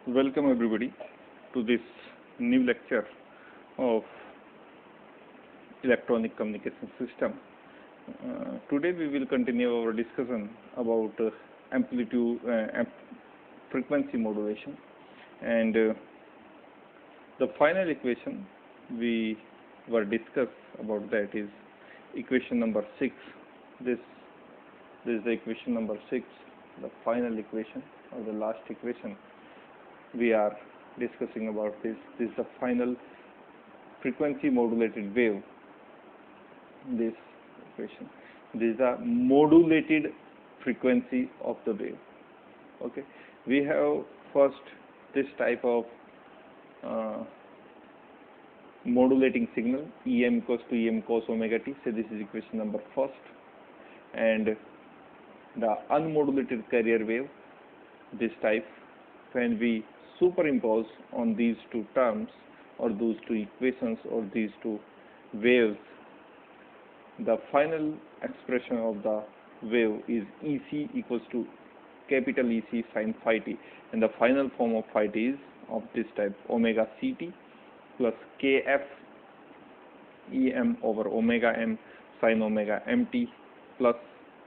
Welcome everybody to this new lecture of electronic communication system. Today we will continue our discussion about amplitude frequency modulation, and the final equation we were discussed about that is equation number 6. This is the equation number 6, the final equation or the last equation we are discussing about this. This is the final frequency modulated wave. This equation. This is the modulated frequency of the wave. Okay. We have first this type of modulating signal, Em equals to Em cos omega t. So this is equation number first. And the unmodulated carrier wave, this type, when we superimpose on these two terms or those two equations or these two waves, the final expression of the wave is EC equals to capital EC sin phi t, and the final form of phi t is of this type, omega ct plus kf em over omega m sin omega mt plus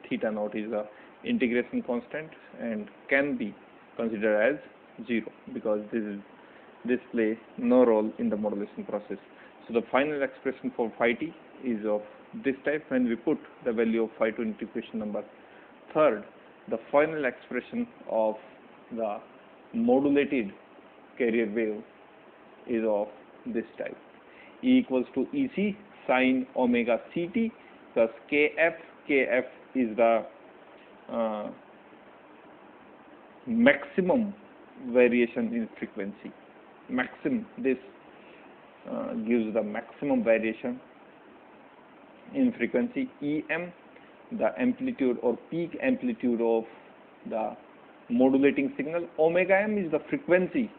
theta naught is the integration constant and can be considered as 0 because this plays no role in the modulation process. So the final expression for phi t is of this type. When we put the value of phi 2 into equation number 3rd, the final expression of the modulated carrier wave is of this type, E equals to EC sin omega ct plus kf is the maximum variation in frequency. This gives the maximum variation in frequency. Em, the amplitude or peak amplitude of the modulating signal. Omega m is the frequency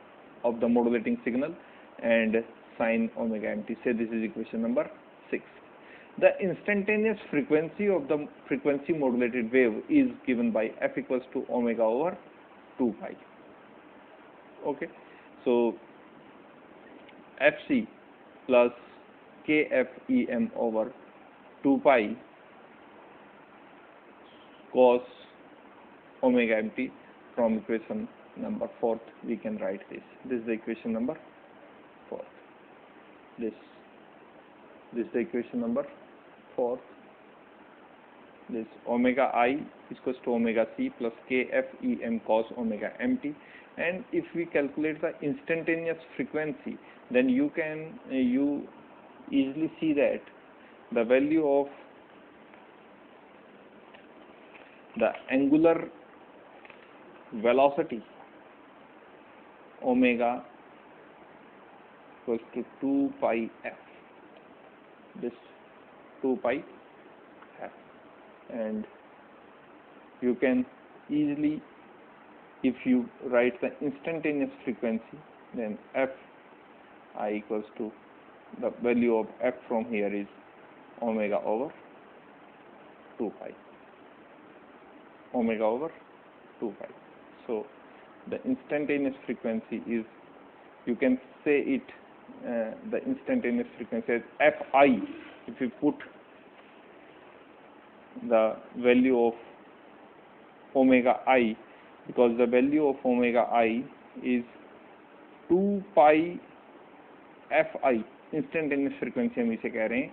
of the modulating signal, and sin omega mt. Say this is equation number 6. The instantaneous frequency of the frequency modulated wave is given by f equals to omega over 2 pi. Okay, so fc plus kfem over 2 pi cos omega mt. From equation number 4th we can write this. This is the equation number 4th. This is the equation number 4th. This omega I is equals to omega c plus kfem cos omega mt. And if we calculate the instantaneous frequency, then you easily see that the value of the angular velocity omega equals to 2 pi f. This 2 pi f, and you can easily, if you write the instantaneous frequency, then f I equals to the value of f from here is omega over 2 pi. Omega over 2 pi. So the instantaneous frequency is, you can say it, the instantaneous frequency as fi. If you put the value of omega I, because the value of omega I is 2 pi fi, instantaneous frequency हम इसे कह रहे हैं,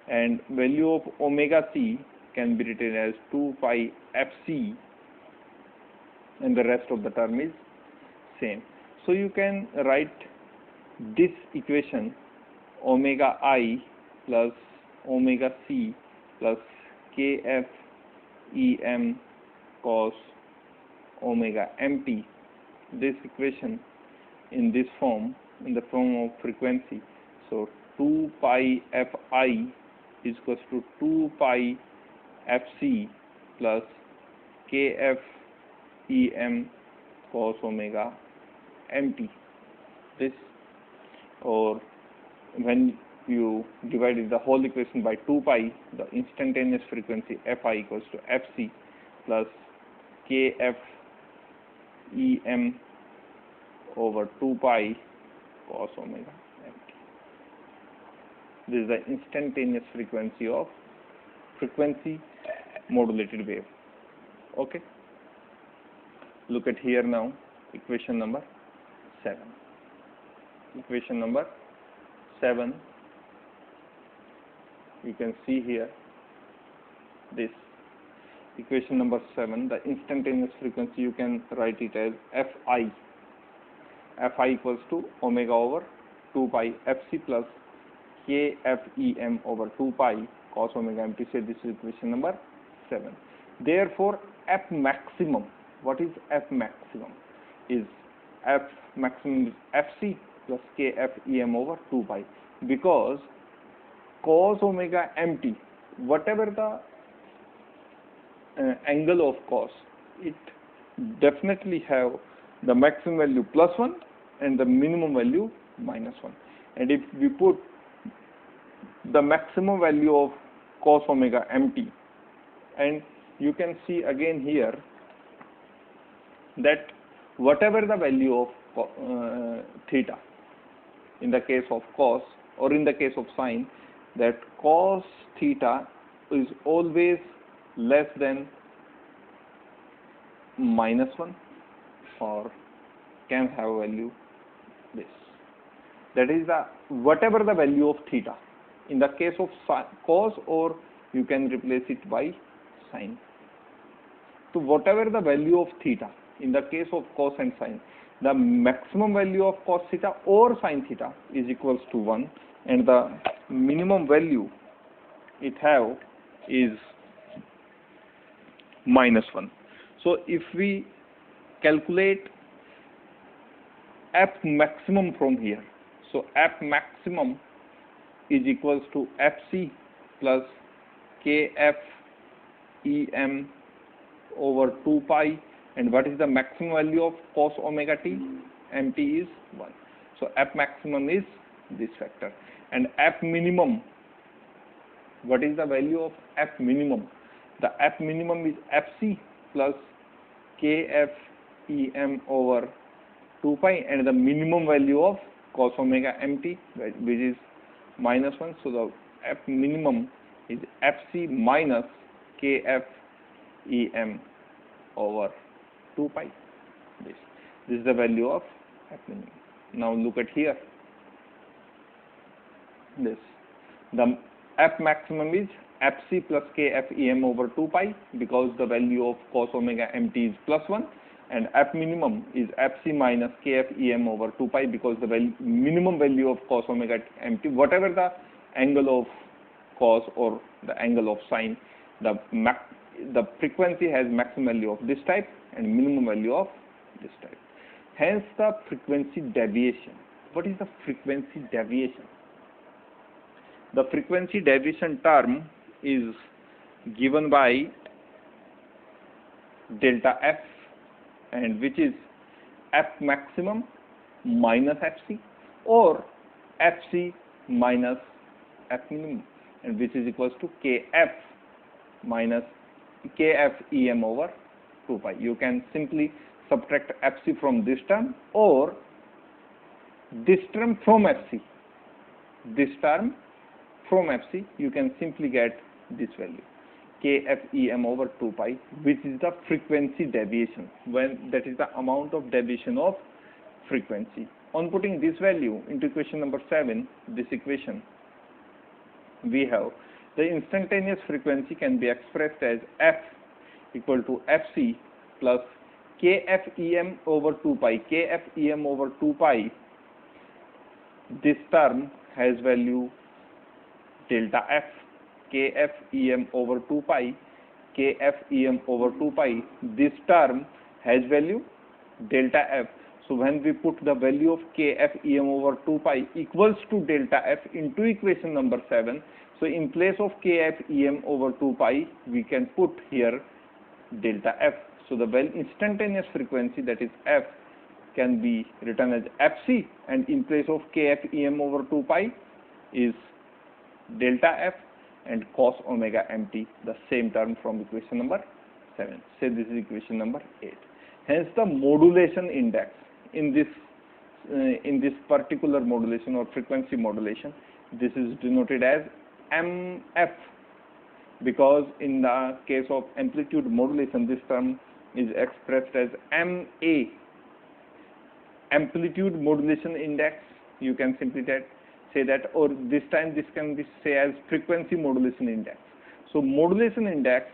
and value of omega c can be written as 2 pi fc, and the rest of the term is same. So you can write this equation, omega I plus omega c plus kf em cos omega mt, this equation in this form, in the form of frequency. So 2 pi fi is equals to 2 pi fc plus kf em cos omega mt. This, or when you divided the whole equation by 2 pi, the instantaneous frequency fi equals to fc plus kf em over 2 pi cos omega mt. This is the instantaneous frequency modulated wave. Okay. Look at here now, equation number 7. Equation number 7, you can see here this equation number 7, the instantaneous frequency, you can write it as Fi. Fi equals to omega over 2 pi Fc plus Kfem over 2 pi cos omega mt. Say this is equation number 7. Therefore, F maximum, what is F maximum? Is F maximum is Fc plus Kfem over 2 pi, because cos omega mt, whatever the angle of cos, it definitely have the maximum value +1 and the minimum value -1. And if we put the maximum value of cos omega mt, and you can see again here that whatever the value of theta, in the case of cos or in the case of sine, that cos theta is always less than -1 or can have value this. That is the whatever the value of theta in the case of cos, or you can replace it by sine. So whatever the value of theta in the case of cos and sine, the maximum value of cos theta or sine theta is equals to 1, and the minimum value it have is -1. So if we calculate F maximum from here, so F maximum is equals to Fc plus Kfem over 2 pi, and what is the maximum value of cos omega t? Mt is 1. So F maximum is this factor, and F minimum, what is the value of F minimum? The F minimum is Fc plus Kfem over 2 pi, and the minimum value of cos omega mt, which is -1. So the F minimum is Fc minus Kfem over 2 pi. This is the value of F minimum. Now look at here. This, the F maximum is Fc plus Kfem over 2 pi, because the value of cos omega mt is +1, and F minimum is Fc minus Kfem over 2 pi, because the minimum value of cos omega mt, whatever the angle of cos or the angle of sine, the frequency has maximum value of this type and minimum value of this type. Hence the frequency deviation. What is the frequency deviation? The frequency deviation term is given by delta F, and which is F maximum minus Fc, or Fc minus F minimum, and which is equals to Kf minus Kfem over 2 pi. You can simply subtract Fc from this term, or this term from Fc. This term from Fc, you can simply get this value, Kfem over 2 pi, which is the frequency deviation, when that is the amount of deviation of frequency. On putting this value into equation number 7, this equation, we have the instantaneous frequency can be expressed as F equal to Fc plus Kfem over 2 pi. Kfem over 2 pi, this term has value delta F. Kfem over 2 pi, Kfem over 2 pi, this term has value delta F. So when we put the value of Kfem over 2 pi equals to delta F into equation number 7, so in place of Kfem over 2 pi, we can put here delta F. So the instantaneous frequency, that is F, can be written as Fc, and in place of Kfem over 2 pi is delta F, and cos omega mt, the same term from equation number 7. Say this is equation number 8. Hence the modulation index in this in this particular modulation or frequency modulation, this is denoted as MF, because in the case of amplitude modulation, this term is expressed as MA, amplitude modulation index. You can simply say that, or this time this can be say as frequency modulation index. So modulation index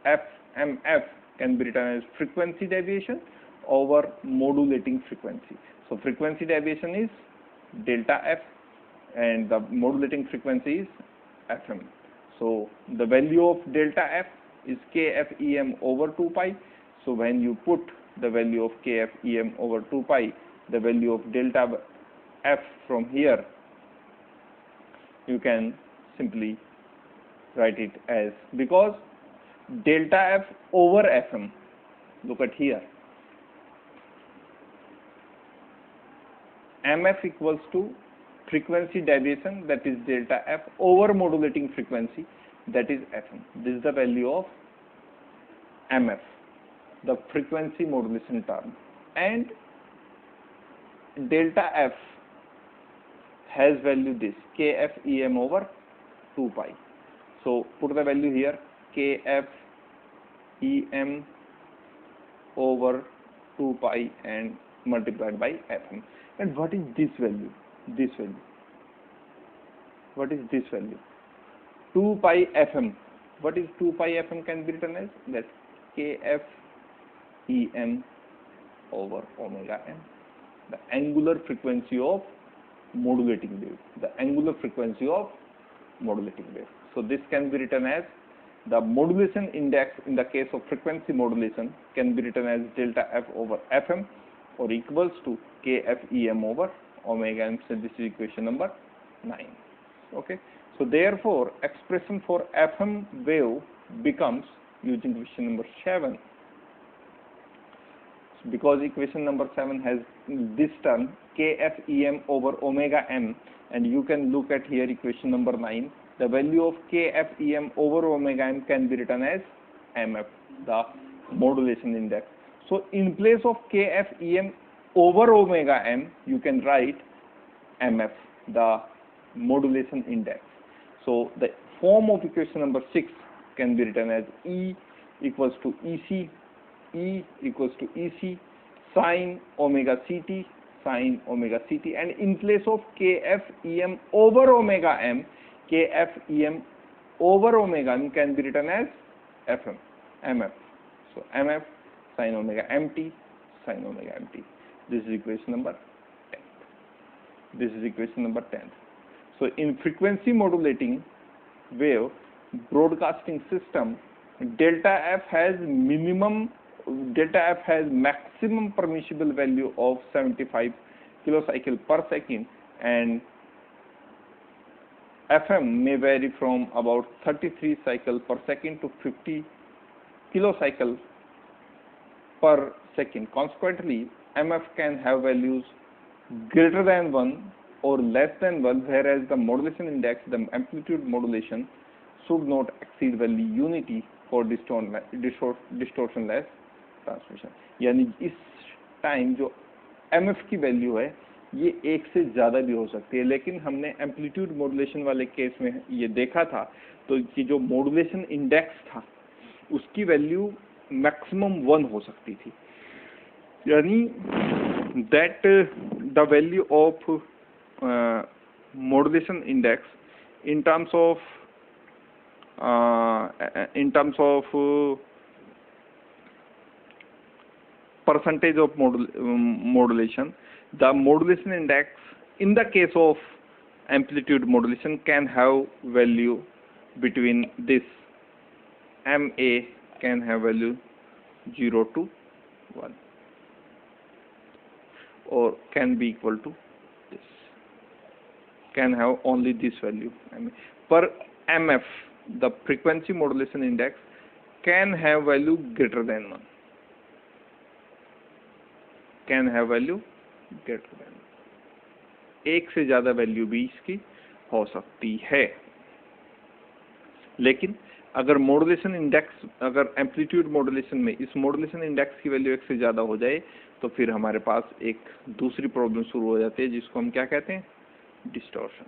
FMF can be written as frequency deviation over modulating frequency. So frequency deviation is delta F and the modulating frequency is FM. So the value of delta F is KFEM over 2 pi. So when you put the value of KFEM over 2 pi, the value of delta F from here, you can simply write it as, because delta F over FM, look at here, MF equals to frequency deviation, that is delta F, over modulating frequency, that is FM. This is the value of MF, the frequency modulation term. And delta F has value this, KFEM over 2 pi. So put the value here, KFEM over 2 pi and multiplied by FM. And what is this value? This value. What is this value? 2 pi FM. What is 2 pi FM can be written as? That's KFEM over omega m. The angular frequency of modulating wave. The angular frequency of modulating wave. So this can be written as the modulation index in the case of frequency modulation can be written as delta F over FM, or equals to KFEM over omega m. So this is equation number 9. Okay. So therefore expression for FM wave becomes, using equation number 7, because equation number 7 has this term KFEM over omega m, and you can look at here equation number 9, the value of KFEM over omega m can be written as MF, the modulation index. So in place of KFEM over omega m, you can write MF, the modulation index. So the form of equation number 6 can be written as E equals to EC, E equals to EC sine omega CT, sine omega CT, and in place of KFEM over omega m, KFEM over omega m can be written as FM, MF. So MF sine omega MT, sine omega MT. This is equation number 10. This is equation number 10. So in frequency modulating wave broadcasting system, delta F has maximum permissible value of 75 kilocycle per second, and FM may vary from about 33 cycle per second to 50 kilocycle per second. Consequently, MF can have values greater than 1 or less than 1, whereas the modulation index, the amplitude modulation, should not exceed value unity for distortionless transmission. यानी इस time जो MF की value है ये 1 से ज़्यादा भी हो सकती है, लेकिन हमने एम्पलीट्यूड मॉड्यूलेशन वाले केस में ये देखा था, तो ये जो मॉड्यूलेशन इंडेक्स था उसकी वैल्यू मैक्सिमम 1 हो सकती थी, यानी that the value of modulation index in terms of percentage of modulation, the modulation index in the case of amplitude modulation can have value between this, MA can have value 0 to 1 or can be equal to this, can have only this value. Per MF, the frequency modulation index can have value greater than 1, can have value greater than 1. एक से ज़्यादा value भी इसकी हो सकती है, लेकिन अगर मॉड्यूलेशन इंडेक्स, अगर एम्पलीट्यूड मॉड्यूलेशन में इस मॉड्यूलेशन इंडेक्स की वैल्यू 1 से ज़्यादा हो जाए तो फिर हमारे पास एक दूसरी प्रॉब्लम शुरू हो जाती है जिसको हम क्या कहते हैं, डिस्टॉर्शन।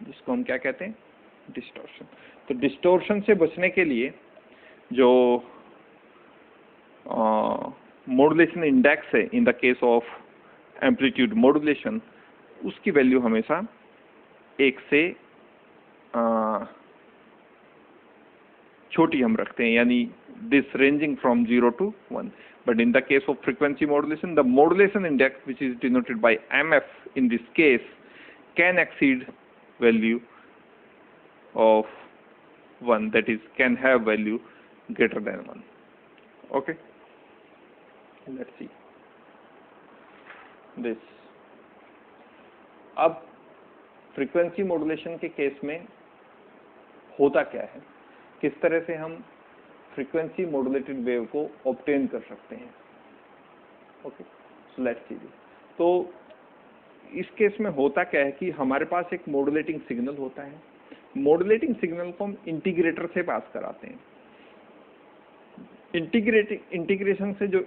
जिसको हम क्या कहते हैं, डिस्टॉर्शन। तो डिस्टॉर्शन से बचने के लिए जो मॉड्यूलेशन इंडेक्स है in the case of amplitude modulation, उसकी वैल्यू हमेशा 1 से छोटी हम रखते हैं, यानी this ranging from 0 to 1. But in the case of frequency modulation, the modulation index, which is denoted by MF in this case, can exceed value of 1, that is can have value greater than 1. Okay, let's see this. अब frequency modulation के case में होता क्या है, किस तरह से हम फ्रीक्वेंसी मॉड्यूलेटेड वेव को ऑब्टेन कर सकते हैं। Okay, so let's see this. तो इस केस में होता क्या है कि हमारे पास एक मॉड्यूलेटिंग सिग्नल होता है। मॉड्यूलेटिंग सिग्नल को हम इंटीग्रेटर से पास कराते हैं। इंटीग्रेशन से जो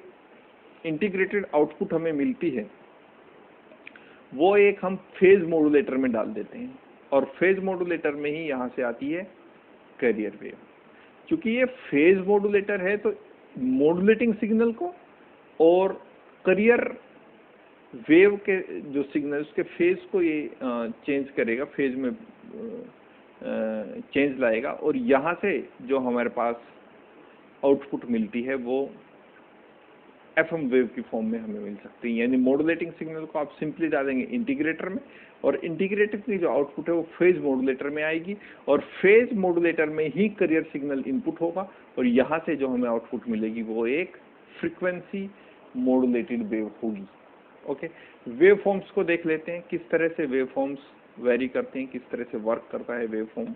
इंटीग्रेटेड आउटपुट हमें मिलती है वो एक हम फेज मॉड्यूलेटर में डाल देते हैं, और फेज मॉड्यूलेटर में ही यहाँ से आती है कैरियर वेव। क्योंकि ये फेज मॉड्यूलेटर है तो मॉड्यूलेटिंग सिग्नल को और कैरियर वेव के जो सिग्नल उसके फेज को ये चेंज करेगा, फेज में चेंज लाएगा, और यहाँ से जो हमारे पास आउटपुट मिलती है वो एफएम वेव की फॉर्म में हमें मिल सकती है। यानी मॉड्यूलेटिंग सिग्नल को आप सिंपली डालेंगे इंटीग्रेटर में, और इंटीग्रेटर की जो आउटपुट है वो फेज मॉड्यूलेटर में आएगी, और फेज मॉड्यूलेटर में ही कैरियर सिग्नल इनपुट होगा, और यहाँ से जो हमें आउटपुट मिलेगी वो एक फ्रीक्वेंसी मॉड्यूलेटेड वेव होगी। ओके, वेव फॉर्म्स को देख लेते हैं, किस तरह से वेव फॉर्म्स वेरी करते हैं, किस तरह से वर्क करता है वेव फॉर्म।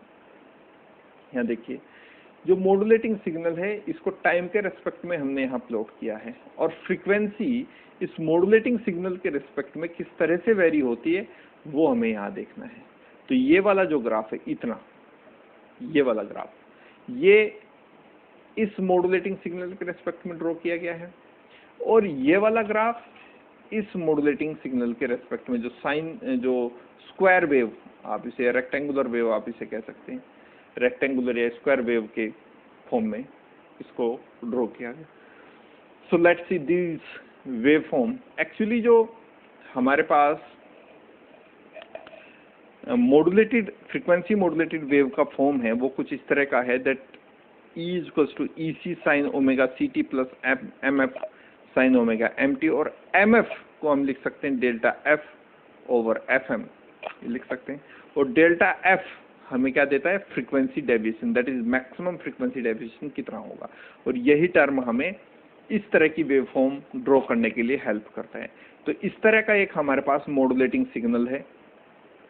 यहाँ देखिए, जो मॉड्यूलेटिंग सिग्नल है इसको टाइम के रेस्पेक्ट में हमने यहाँ प्लॉट किया है, और फ्रीक्वेंसी इस मॉड्यूलेटिंग सिग्नल के रेस्पेक्ट में किस तरह से वेरी होती है वो हमें यहाँ देखना है। तो ये वाला जो ग्राफ है, इतना ये वाला ग्राफ, ये इस मॉड्यूलेटिंग सिग्नल के रेस्पेक्ट में ड्रॉ किया गया है, और ये वाला ग्राफ इस मॉड्यूलेटिंग सिग्नल के रेस्पेक्ट में जो स्क्वायर वेव, आप इसे रेक्टेंगुलर वेव आप इसे कह सकते हैं, रेक्टेंगुलर या स्क्वायर वेव के फॉर्म में इसको ड्रॉ किया गया। So let's see this wave form. Actually जो हमारे पास मॉड्यूलेटेड फ्रीक्वेंसी मॉड्यूलेटेड वेव का फॉर्म है वो कुछ इस तरह का है, that E equals to EC sine omega CT plus MF sine omega MT, और MF को हम लिख सकते हैं डेल्टा F ओवर FM लिख सकते हैं, और डेल्टा F हमें क्या देता है, frequency deviation, that is maximum frequency deviation कितना होगा, और यही टर्म हमें इस तरह की वेव फॉर्म ड्रॉ करने के लिए हेल्प करता है। तो इस तरह का एक हमारे पास मॉड्यूलेटिंग सिग्नल है,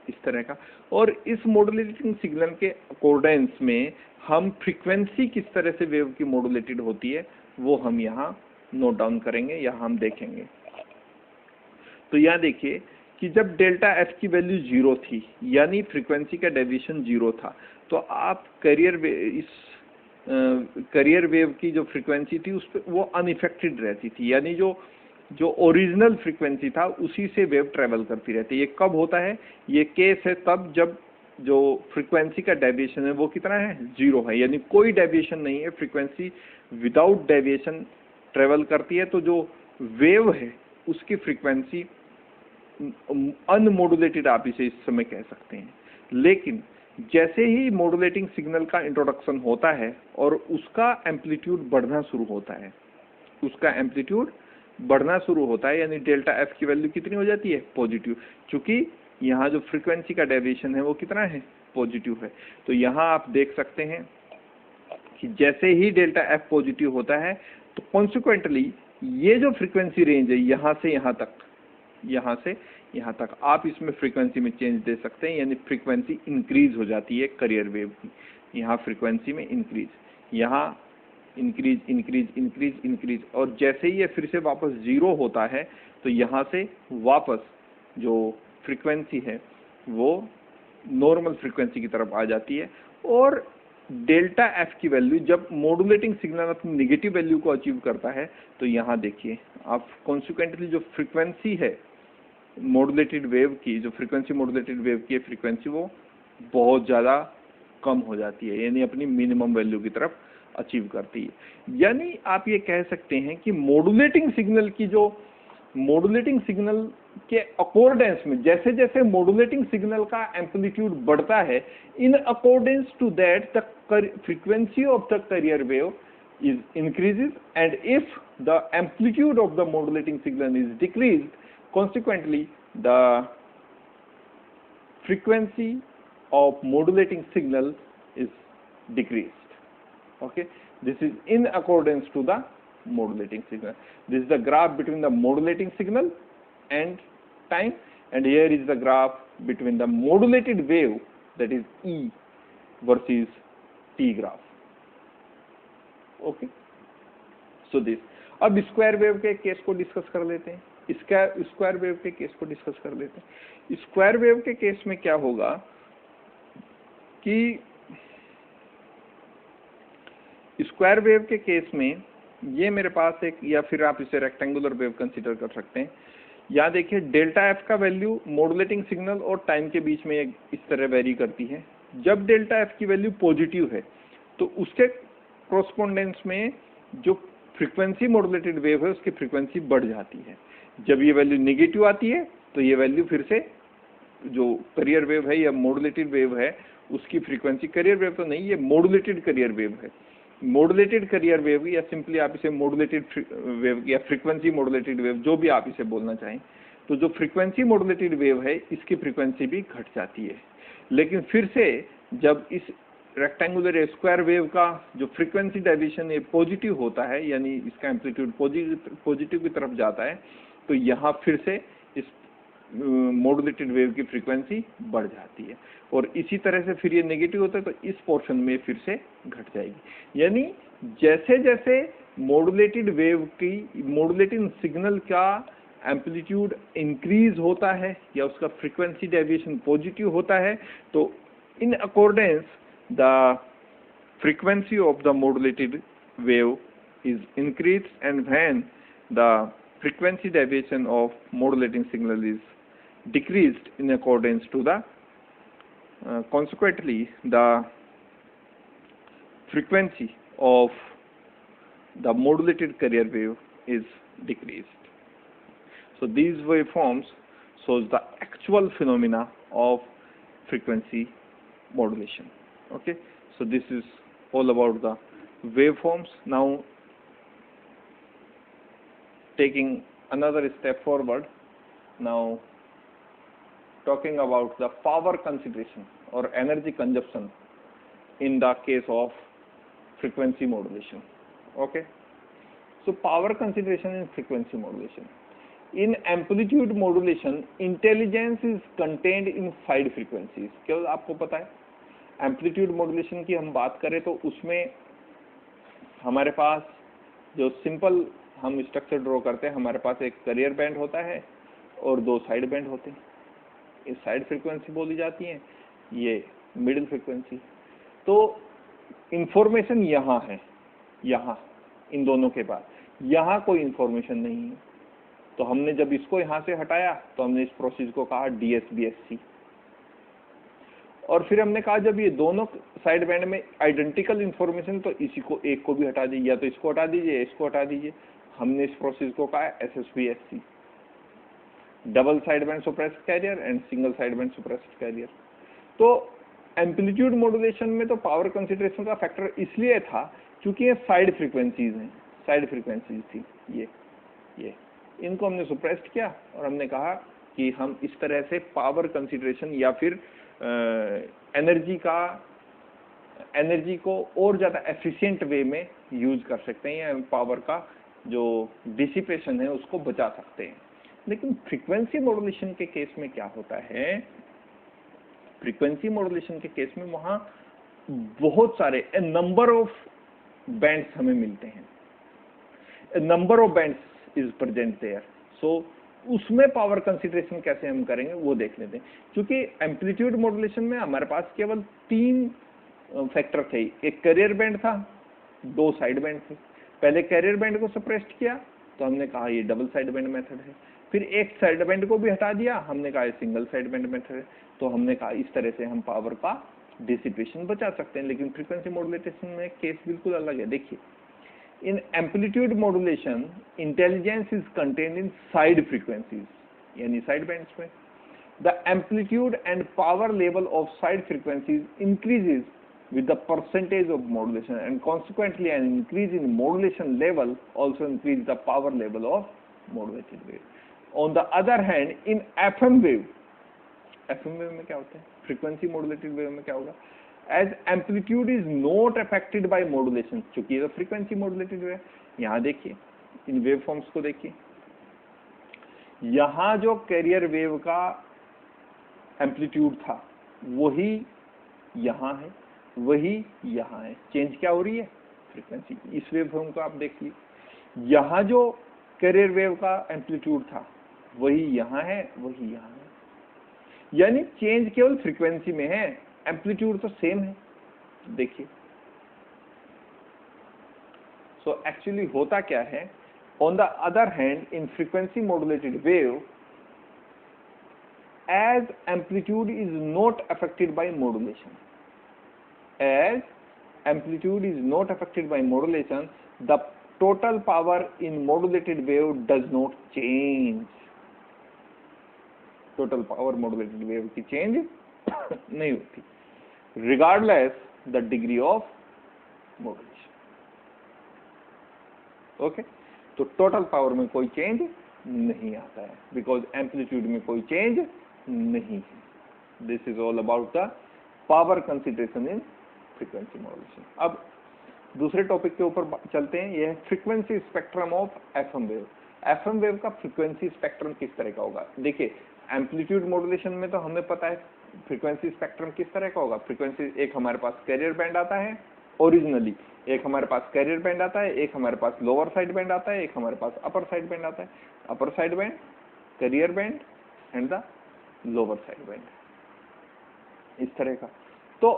इस तरह का, और इस मॉड्यूलेटिंग सिग्नल के अकॉर्डेंस में हम फ्रीक्वेंसी किस तरह से वेव की मॉड्यूलेटेड होती है वो हम यहाँ नोट डाउन करेंगे, यहाँ हम देखेंगे। तो यहाँ देखिए कि जब डेल्टा F की वैल्यू 0 थी, यानी फ्रीक्वेंसी का डेविएशन 0 था, तो आप कैरियर वेव की जो फ्रीक्वेंसी थी उस पर वो अनइफेक्टेड रहती थी, यानी जो ओरिजिनल फ्रीक्वेंसी था उसी से वेव ट्रेवल करती रहती है। ये कब होता है, ये केस है तब जब जो फ्रीक्वेंसी का डेविएशन है वो कितना है, 0 है, यानी कोई डेविएशन नहीं है, फ्रीक्वेंसी विदाउट डेविएशन ट्रेवल करती है। तो जो वेव है उसकी फ्रीक्वेंसी अनमॉड्यूलेटेड आप इसे इस समय कह सकते हैं। लेकिन जैसे ही मॉड्यूलेटिंग सिग्नल का इंट्रोडक्शन होता है और उसका एम्पलीट्यूड बढ़ना शुरू होता है, उसका एम्पलीट्यूड बढ़ना शुरू होता है, यानी डेल्टा F की वैल्यू कितनी हो जाती है, पॉजिटिव, क्योंकि यहाँ जो फ्रीक्वेंसी का डेविएशन है वो कितना है, पॉजिटिव है। तो यहाँ आप देख सकते हैं कि जैसे ही डेल्टा F पॉजिटिव होता है तो कॉन्सिक्वेंटली ये जो फ्रीक्वेंसी रेंज है यहाँ से यहाँ तक, यहाँ से यहाँ तक आप इसमें फ्रीक्वेंसी में चेंज दे सकते हैं, यानी फ्रीक्वेंसी इंक्रीज हो जाती है कैरियर वेव की। यहाँ फ्रीक्वेंसी में इंक्रीज, यहाँ इंक्रीज इंक्रीज इंक्रीज इंक्रीज, और जैसे ही ये फिर से वापस 0 होता है तो यहाँ से वापस जो फ्रीक्वेंसी है वो नॉर्मल फ्रीक्वेंसी की तरफ आ जाती है, और डेल्टा एफ की वैल्यू जब मॉड्यूलेटिंग सिग्नल अपनी नेगेटिव वैल्यू को अचीव करता है तो यहाँ देखिए आप कॉन्सिक्वेंटली जो फ्रीक्वेंसी है मॉड्यूलेटेड वेव की, जो फ्रीक्वेंसी मॉड्यूलेटेड वेव की फ्रीक्वेंसी वो बहुत ज़्यादा कम हो जाती है, यानी अपनी मिनिमम वैल्यू की तरफ अचीव करती है। यानी आप ये कह सकते हैं कि मॉड्यूलेटिंग सिग्नल के अकॉर्डेंस में जैसे जैसे मॉड्यूलेटिंग सिग्नल का एम्पलीट्यूड बढ़ता है, in accordance to that the frequency of the carrier wave is increases, and if the amplitude of the modulating signal is decreased, consequently the frequency of modulating signal is decreased. Okay, this is in accordance to the modulating signal. This is the graph between the modulating signal and time, and here is the graph between the modulated wave, that is E versus T graph. Okay, so this. अब square wave के case को discuss कर लेते हैं। Square wave के case को discuss कर लेते हैं। स्क्वायर वेव के केस में क्या होगा कि स्क्वायर वेव के केस में ये मेरे पास एक, या फिर आप इसे रेक्टेंगुलर वेव कंसीडर कर सकते हैं। यहाँ देखिए डेल्टा एफ का वैल्यू मॉड्यूलेटिंग सिग्नल और टाइम के बीच में इस तरह वेरी करती है। जब डेल्टा एफ की वैल्यू पॉजिटिव है तो उसके कोरस्पोंडेंस में जो फ्रीक्वेंसी मॉड्यूलेटेड वेव है उसकी फ्रीक्वेंसी बढ़ जाती है। जब ये वैल्यू नेगेटिव आती है तो ये वैल्यू फिर से जो कैरियर वेव है या मॉड्यूलेटेड वेव है उसकी फ्रीक्वेंसी, कैरियर वेव तो नहीं, ये मॉड्यूलेटेड कैरियर वेव है, मॉड्यूलेटेड कैरियर वेव या सिंपली आप इसे मॉड्यूलेटेड वेव या फ्रीक्वेंसी मॉड्यूलेटेड वेव जो भी आप इसे बोलना चाहें, तो जो फ्रीक्वेंसी मॉड्यूलेटेड वेव है इसकी फ्रीक्वेंसी भी घट जाती है। लेकिन फिर से जब इस रेक्टेंगुलर स्क्वायर वेव का जो फ्रीक्वेंसी डेविएशन है पॉजिटिव होता है, यानी इसका एम्पलीट्यूड पॉजिटिव की तरफ जाता है, तो यहाँ फिर से इस मॉड्यूलेटेड वेव की फ्रीक्वेंसी बढ़ जाती है। और इसी तरह से फिर ये नेगेटिव होता है तो इस पोर्शन में फिर से घट जाएगी। यानी जैसे जैसे मॉड्यूलेटिंग सिग्नल का एम्पलीट्यूड इंक्रीज होता है या उसका फ्रीक्वेंसी डेविएशन पॉजिटिव होता है, तो in accordance the frequency of the modulated wave is increased, and when the frequency deviation of modulating signal is decreased in accordance to the consequently the frequency of the modulated carrier wave is decreased. So these waveforms shows the actual phenomena of frequency modulation. Okay, so this is all about the waveforms. Now taking another step forward, now talking about the power consideration or energy consumption in the case of frequency modulation. Okay, so power consideration in frequency modulation. In amplitude modulation, intelligence is contained in side frequencies. क्या आपको पता है? Amplitude modulation की हम बात करें तो उसमें हमारे पास जो सिंपल हम स्ट्रक्चर ड्रॉ करते हैं, हमारे पास एक कैरियर बैंड होता है और दो साइड बैंड होते हैं। ये साइड फ्रीक्वेंसी बोली जाती है, ये मिडिल फ्रीक्वेंसी। तो इंफॉर्मेशन यहाँ है, यहाँ इन दोनों के बाद यहाँ कोई इंफॉर्मेशन नहीं है। तो हमने जब इसको यहाँ से हटाया तो हमने इस प्रोसेस को कहा DSBSC। और फिर हमने कहा जब ये दोनों साइड बैंड में आइडेंटिकल इंफॉर्मेशन, तो इसी को एक को भी हटा दीजिए, या तो इसको हटा दीजिए इसको हटा दीजिए। हमने इस प्रोसेस को कहा SSBSC, double side band suppressed carrier and single side band suppressed carrier. तो एम्पलीट्यूड मॉड्यूलेशन में तो पावर कंसिडरेशन का फैक्टर इसलिए था क्योंकि ये साइड फ्रीक्वेंसीज हैं, साइड फ्रीक्वेंसीज थी ये इनको हमने सुप्रेस्ड किया और हमने कहा कि हम इस तरह से पावर कंसिडरेशन या फिर एनर्जी को और ज़्यादा एफिशिएंट वे में यूज कर सकते हैं या पावर का जो डिसिपेशन है उसको बचा सकते हैं। लेकिन फ्रीक्वेंसी मॉड्यूलेशन के केस में क्या होता है? फ्रीक्वेंसी मॉड्यूलेशन के केस में वहाँ बहुत सारे नंबर ऑफ बैंड्स हमें मिलते हैं, number of bands is present there. So उसमें पावर कंसिडरेशन कैसे हम करेंगे वो देख लेते हैं। क्योंकि एम्पलीट्यूड मॉड्यूलेशन में हमारे पास केवल 3 फैक्टर थे, एक कैरियर बैंड था, दो साइड बैंड थे। पहले कैरियर बैंड को सप्रेस्ड किया तो हमने कहा ये डबल साइड बैंड मेथड है, फिर एक साइड बैंड को भी हटा दिया, हमने कहा ये सिंगल साइड बैंड मेथड है। तो हमने कहा इस तरह से हम पावर का डिसिपेशन बचा सकते हैं। लेकिन फ्रीक्वेंसी मॉड्यूलेशन में केस बिल्कुल अलग है। देखिए, in amplitude modulation intelligence is contained in side frequencies, यानी साइड बैंड्स में। The amplitude and power level of side frequencies increases with the percentage of modulation, and consequently an increase in modulation level also increases the power level of modulated wave. On the other hand, in FM wave में क्या होता है, frequency modulated wave में क्या होगा, as amplitude is not affected by modulation, चूंकि ये तो frequency modulated wave, यहाँ देखिए इन वेव फॉर्म्स को देखिए, यहाँ जो कैरियर वेव का एम्पलीट्यूड था वही यहाँ है, वही यहाँ है। चेंज क्या हो रही है, फ्रीक्वेंसी। इस वेव फॉर्म को आप देखिए, यहाँ जो कैरियर वेव का एम्पलीट्यूड था वही यहाँ है, वही यहाँ है, यानी चेंज केवल फ्रीक्वेंसी में है, एम्पलीट्यूड तो सेम है। देखिए, सो एक्चुअली होता क्या है, on the other hand in frequency modulated wave, as amplitude is not affected by modulation, as amplitude is not affected by modulation, the total power in modulated wave does not change. Total power modulated wave की change नहीं होती, regardless the degree of modulation. Okay, तो total power में कोई change नहीं आता है, because amplitude में कोई change नहीं है। This is all about the power consideration in frequency modulation. अब दूसरे टॉपिक के ऊपर चलते हैं, यह है frequency spectrum of FM wave. FM wave का फ्रीक्वेंसी स्पेक्ट्रम किस तरह का होगा। देखिए, एम्पलीट्यूड मॉड्यूलेशन में तो हमें पता है फ्रीक्वेंसी स्पेक्ट्रम किस तरह का होगा। फ्रीक्वेंसी, एक हमारे पास कैरियर बैंड आता है ओरिजिनली, एक हमारे पास कैरियर बैंड आता है, एक हमारे पास लोअर साइड बैंड आता है, एक हमारे पास अपर साइड बैंड आता है। Upper side band, carrier band and the lower side band, इस तरह का। तो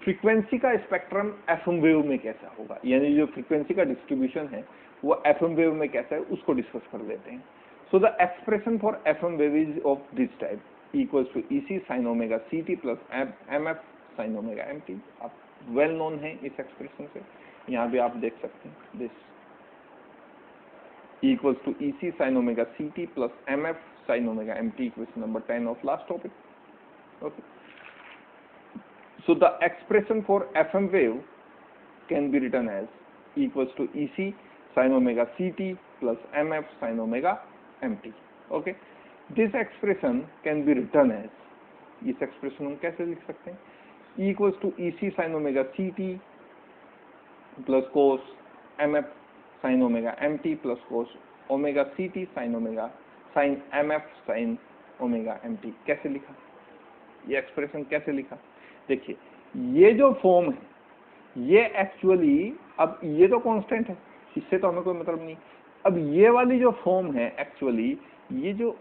फ्रीक्वेंसी का स्पेक्ट्रम एफएम वेव में कैसा होगा, यानी जो फ्रीक्वेंसी का डिस्ट्रीब्यूशन है वो एफएम वेव में कैसा है, उसको डिस्कस कर लेते हैं। So the expression for FM wave is of this type, equals to EC sine omega CT plus MF sine omega MT. आप वेल नोन है इस एक्सप्रेशन से, यहाँ भी आप देख सकते हैं। This equals to EC sin omega CT plus MF sin omega MT, equation number 10 of last topic. Okay. So the expression for FM wave can be written as equals to EC sin omega CT plus MF sin omega MT. Okay. This expression can be written as, इस expression हम कैसे लिख सकते हैं, equals to EC sin omega CT plus cos MF sin omega mt plus cos omega ct sin omega sin mf sin omega mt। कैसे लिखा, ये expression कैसे लिखा। देखिए, ये जो फॉर्म है ये एक्चुअली, अब ये तो कांस्टेंट है, इससे तो हमें कोई मतलब नहीं। अब ये वाली जो फॉर्म है एक्चुअली, ये जो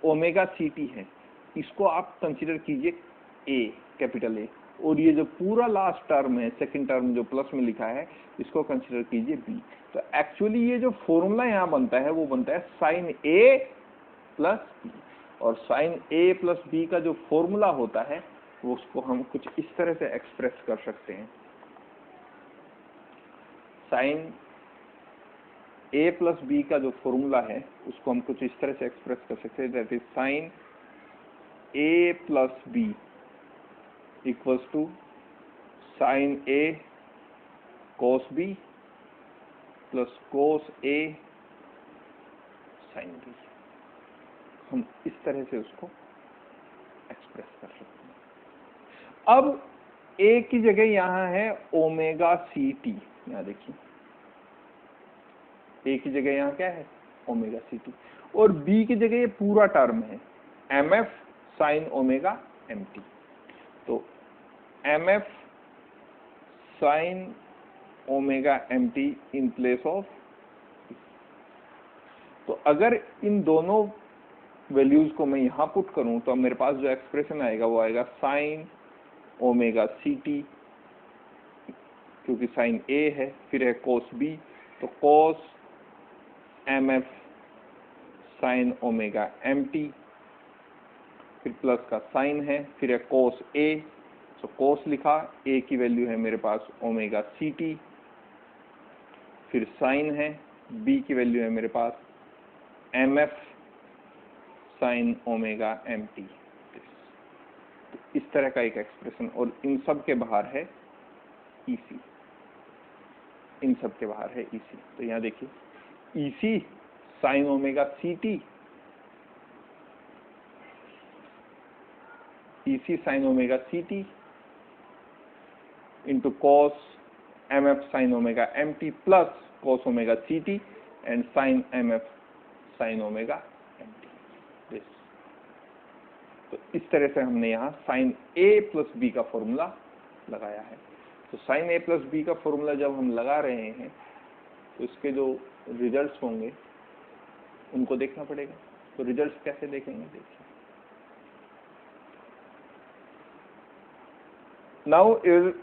ओमेगा ct है इसको आप कंसीडर कीजिए ए, कैपिटल ए, और ये जो पूरा लास्ट टर्म है, सेकंड टर्म जो प्लस में लिखा है, इसको कंसीडर कीजिए बी। तो एक्चुअली ये जो फॉर्मूला यहाँ बनता है वो बनता है साइन ए प्लस बी, और साइन ए प्लस बी का जो फॉर्मूला होता है वो उसको हम कुछ इस तरह से एक्सप्रेस कर सकते हैं। साइन ए प्लस बी का जो फॉर्मूला है उसको हम कुछ इस तरह से एक्सप्रेस कर सकते हैं, that is sine A plus B equals to sin A cos B plus cos A sin B। हम इस तरह से उसको एक्सप्रेस कर सकते हैं। अब A की जगह यहां है ओमेगा सी टी, यहां देखिए A की जगह यहां क्या है, ओमेगा सी टी, और B की जगह ये पूरा टर्म है MF sin ओमेगा MT। तो MF sin omega MT in place of, तो अगर इन दोनों वैल्यूज को मैं यहां पुट करूं तो मेरे पास जो एक्सप्रेशन आएगा वो आएगा sin ओमेगा CT क्योंकि साइन ए है, फिर है कोस बी, तो cos M F sine omega M T, फिर प्लस का साइन है, फिर है कोस ए, तो कोस लिखा, ए की वैल्यू है मेरे पास ओमेगा सी टी, फिर साइन है, बी की वैल्यू है मेरे पास M F sine omega M T. तो इस तरह का एक एक्सप्रेशन, और इन सब के बाहर है ईसी, इन सब के बाहर है ईसी। तो यहाँ देखिए EC sine omega C T, EC sine omega C T into cos M F sine omega M T plus cos omega C T and sine M F sine omega M T this. तो इस तरह से हमने यहाँ sine A plus B का formula लगाया है। तो साइन ए प्लस बी का फॉर्मूला जब हम लगा रहे हैं तो इसके जो रिजल्ट्स होंगे उनको देखना पड़ेगा। तो रिजल्ट्स कैसे देखेंगे, देखिए। Now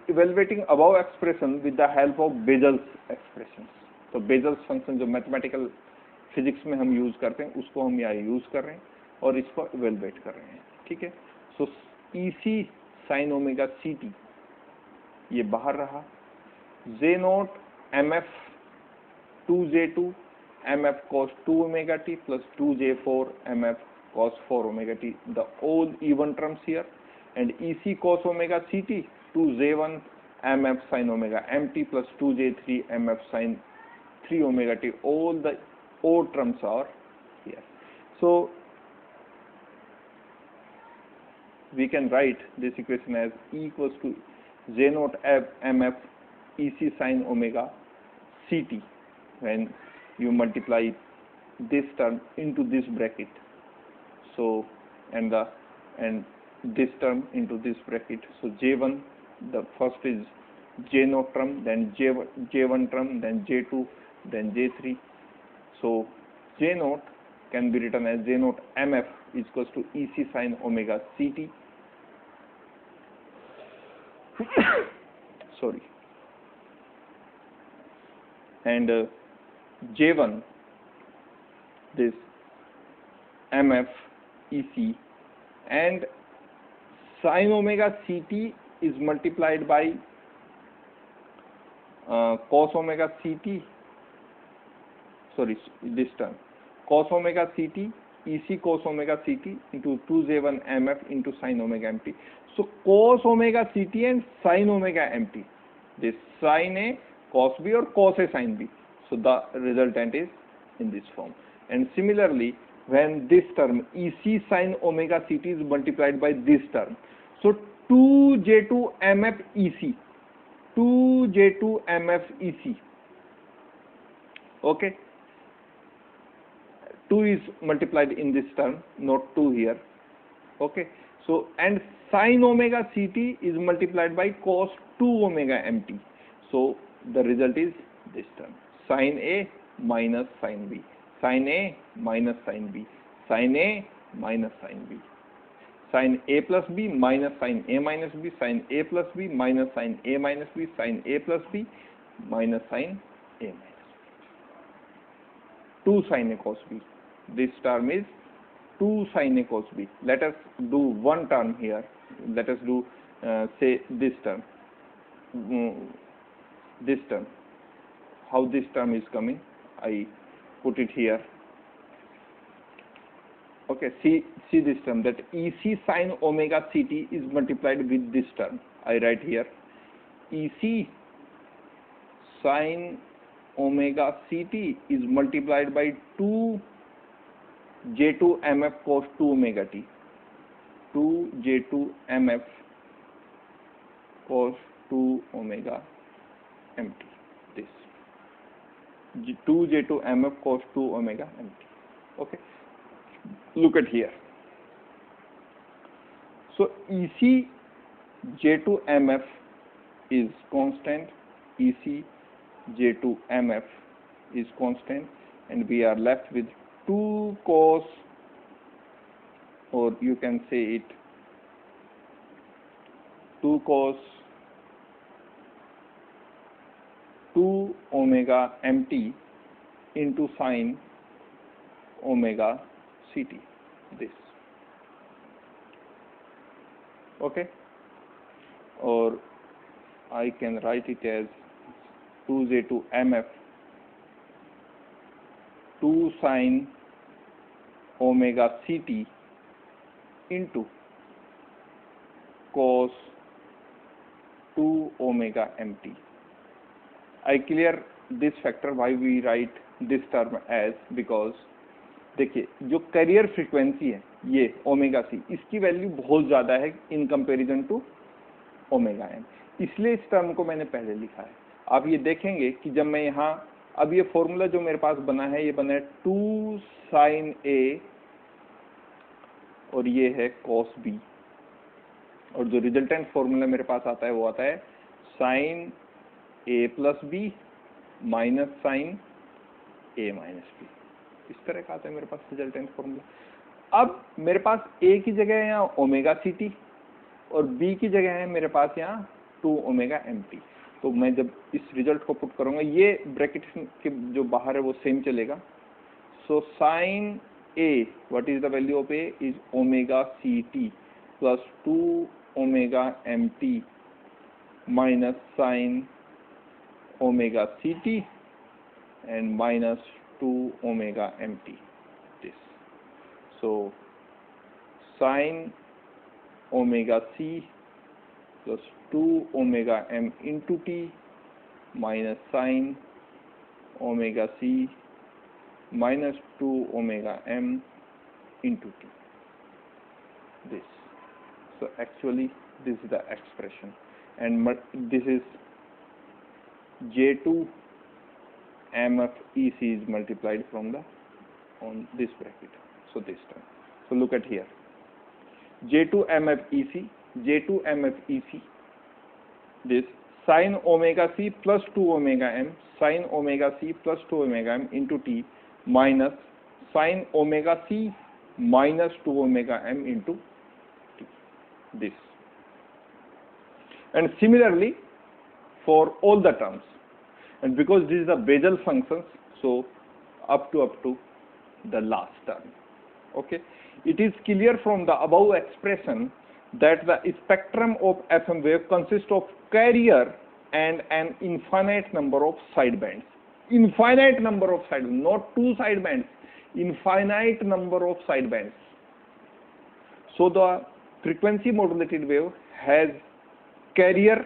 evaluating above expression with the help of Bezel's expressions। तो Bezel's फंक्शन जो मैथमेटिकल फिजिक्स में हम यूज करते हैं उसको हम यहाँ यूज कर रहे हैं और इसको इवेलुएट कर रहे हैं, ठीक है। So EC sine omega C T ये बाहर रहा, J naught M F 2J2 M F cos 2 omega T plus 2J4 M F cos 4 omega t, the all even terms here, and EC cos omega CT 2J1 mf sin omega mt plus 2J3 mf sin 3 omega t, all the odd terms are here. So we can write this equation as E equals to J naught mf EC sin omega CT when you multiply this term into this bracket. So and this term into this bracket. So J1, the first is J naught term, then J1 term, then J2, then J3. So J naught can be written as J naught mf is equals to EC sin omega CT. Sorry. And J1, this mf EC, and sin omega CT is multiplied by cos omega CT, sorry, this term, cos omega CT, EC cos omega CT into 2J1 mf into sin omega mt. So cos omega CT and sin omega mt, this sin A cos B or cos A sin B. So the resultant is in this form. And similarly, when this term EC sin omega CT is multiplied by this term, so 2J2 mf EC, 2J2 mf EC, okay, 2 is multiplied in this term, not 2 here, okay. So and sin omega CT is multiplied by cos 2 omega mt. So the result is this term, sin A minus sin B, sin A minus sin B, sin A minus sin B, sin A plus B minus sin A minus B, sin A plus B minus sin A minus B, sin A plus B minus sin A minus B, 2 sin A cos B. This term is 2 sin A cos B. Let us do one term here. Let us do say this term. This term. How this term is coming? I put it here. Okay, see this term, that EC sin omega CT is multiplied with this term. I write here EC sin omega CT is multiplied by 2 J2 mf cos 2 omega t, 2 J2 mf cos 2 omega mt, this 2 J2 mf cos 2 omega mt. Okay, look at here. So EC J2 mf is constant, EC J2 mf is constant, and we are left with 2 cos, or you can say it 2 cos omega mt into sine omega ct, this. Okay, or I can write it as 2j2 mf 2 sine omega ct into cos 2 omega mt. I clear this factor why we write this term as, because देखिए जो carrier frequency है ये omega C, इसकी value बहुत ज़्यादा है in comparison to omega M, इसलिए इस टर्म को मैंने पहले लिखा है। आप ये देखेंगे कि जब मैं यहाँ, अब ये फॉर्मूला जो मेरे पास बना है ये बना है 2 साइन ए और ये है कॉस बी, और जो रिजल्टेंट फॉर्मूला मेरे पास आता है वो आता है sign A plus B minus sign A minus B, इस तरह का आता है मेरे पास रिजल्टेंट फॉर्मूला। अब मेरे पास ए की जगह है यहाँ ओमेगा सी टी और बी की जगह है मेरे पास यहाँ 2 ओमेगा एम टी। तो मैं जब इस रिजल्ट को पुट करूंगा, ये ब्रैकेट के जो बाहर है वो सेम चलेगा। So sine A, what is the value of A, is omega C T plus 2 omega M T minus sine omega ct and minus 2 omega mt, this. So sin omega c plus 2 omega m into t minus sin omega c minus 2 omega m into t, this. So actually this is the expression, and this is J2 MF EC is multiplied from the on this bracket. So this term. So look at here. J2 MF EC, J2 MF EC. This sin omega C plus 2 omega m, sin omega C plus 2 omega m into T minus sin omega C minus 2 omega m into T. This. And similarly for all the terms. And because this is a Bessel functions, so up to the last term. Okay, it is clear from the above expression that the spectrum of FM wave consists of carrier and an infinite number of sidebands. Infinite number of sidebands, not 2 sidebands, infinite number of sidebands. So the frequency modulated wave has carrier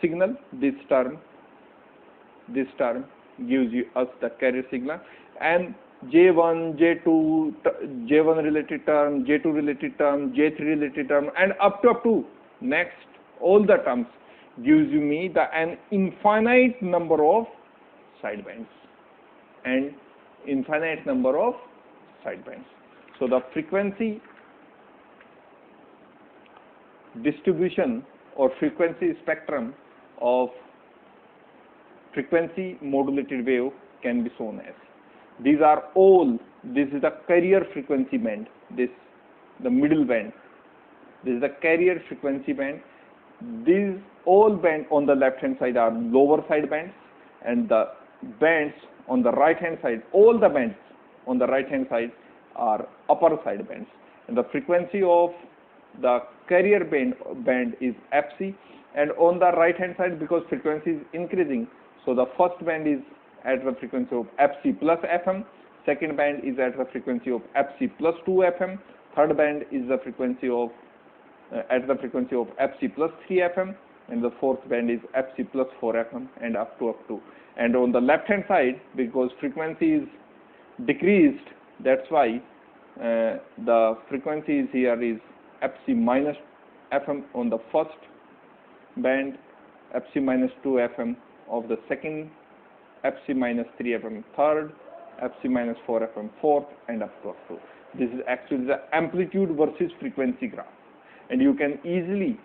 signal, this term gives us the carrier signal, and J1, J2, J1 related term, J2 related term, J3 related term, and up to next all the terms gives me an infinite number of sidebands and infinite number of sidebands. So the frequency distribution or frequency spectrum of frequency modulated wave can be shown as, these are all, this is the carrier frequency band, this the middle band, this is the carrier frequency band. These all bands on the left hand side are lower side bands, and the bands on the right hand side, all the bands on the right hand side are upper side bands, and the frequency of the carrier band is fc, and on the right hand side, because frequency is increasing, so the first band is at the frequency of fc plus fm, second band is at the frequency of fc plus 2 fm, third band is the frequency of at the frequency of fc plus 3 fm, and the fourth band is fc plus 4 fm, and up to. And on the left hand side, because frequency is decreased, that's why the frequency is here is fc minus fm on the first band, fc minus 2 fm of the second, fc minus 3 fm third, fc minus 4 fm fourth, and up to. This is actually the amplitude versus frequency graph, and you can easily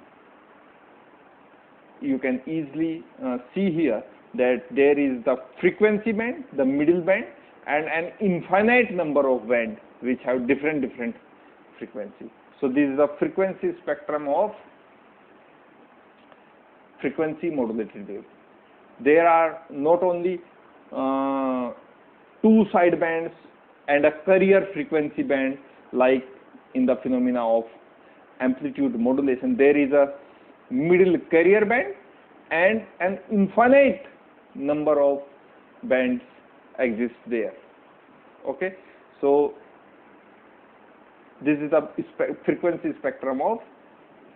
see here that there is the frequency band, the middle band, and an infinite number of bands which have different frequency. So this is the frequency spectrum of frequency modulated wave. There are not only two side bands and a carrier frequency band, like in the phenomena of amplitude modulation. There is a middle carrier band and an infinite number of bands exist there. Okay, so this is the frequency spectrum of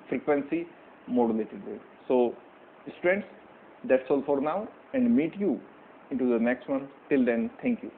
frequency modulated wave. So students, that's all for now, and meet you into the next one. Till then, thank you.